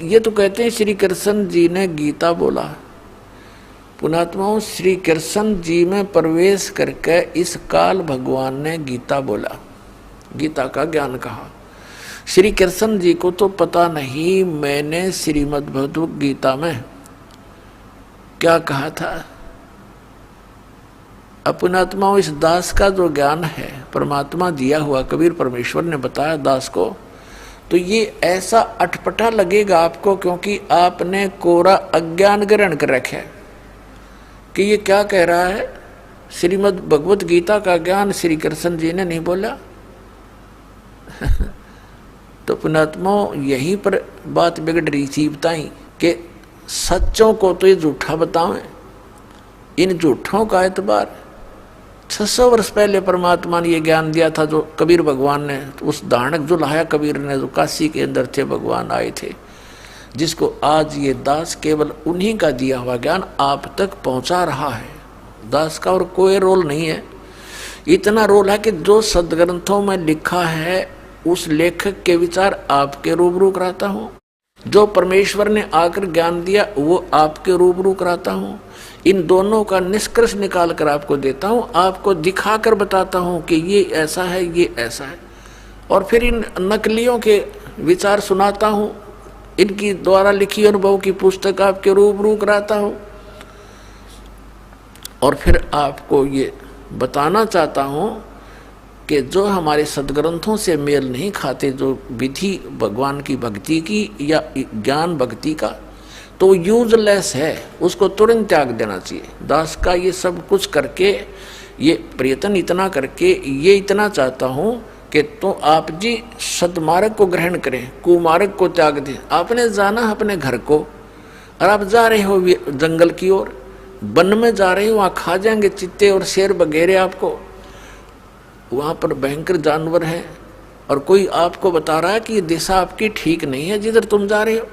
ये तो कहते हैं श्री कृष्ण जी ने गीता बोला। पुणात्माओं, श्री कृष्ण जी में प्रवेश करके इस काल भगवान ने गीता बोला, गीता का ज्ञान कहा। श्री कृष्ण जी को तो पता नहीं मैंने श्रीमद् भगवद गीता में क्या कहा था। अपनात्माओं, इस दास का जो ज्ञान है परमात्मा दिया हुआ, कबीर परमेश्वर ने बताया दास को, तो ये ऐसा अटपटा लगेगा आपको, क्योंकि आपने कोरा अज्ञान ग्रहण कर रखा है कि ये क्या कह रहा है। श्रीमद् भगवत गीता का ज्ञान श्री कृष्ण जी ने नहीं बोला। तो पुणात्माओं, यहीं पर बात बिगड़ रही थी बताई कि सच्चों को तो ये झूठा बतावें। इन झूठों का एतबार 600 वर्ष पहले परमात्मा ने ये ज्ञान दिया था, जो कबीर भगवान ने, उस दानक जो लाया कबीर ने, जो काशी के अंदर थे, भगवान आए थे, जिसको आज ये दास केवल उन्हीं का दिया हुआ ज्ञान आप तक पहुंचा रहा है। दास का और कोई रोल नहीं है। इतना रोल है कि जो सदग्रंथों में लिखा है उस लेखक के विचार आपके रूबरू कराता हूँ, जो परमेश्वर ने आकर ज्ञान दिया वो आपके रूबरू कराता हूँ। इन दोनों का निष्कर्ष निकाल कर आपको देता हूँ, आपको दिखाकर बताता हूँ कि ये ऐसा है, ये ऐसा है, और फिर इन नकलियों के विचार सुनाता हूँ, इनकी द्वारा लिखी अनुभव की पुस्तक आपके रूबरू कराता हूँ, और फिर आपको ये बताना चाहता हूँ कि जो हमारे सदग्रंथों से मेल नहीं खाते, जो विधि भगवान की भक्ति की या ज्ञान भक्ति का, तो यूजलेस है, उसको तुरंत त्याग देना चाहिए। दास का ये सब कुछ करके, ये प्रयत्न इतना करके, ये इतना चाहता हूँ कि तो आप जी सदमार्ग को ग्रहण करें, कुमार्ग को त्याग दें। आपने जाना अपने घर को, और आप जा रहे हो जंगल की ओर, वन में जा रहे हो, वहाँ खा जाएंगे चित्ते और शेर वगैरह आपको, वहाँ पर भयंकर जानवर हैं, और कोई आपको बता रहा है कि ये दिशा आपकी ठीक नहीं है जिधर तुम जा रहे हो।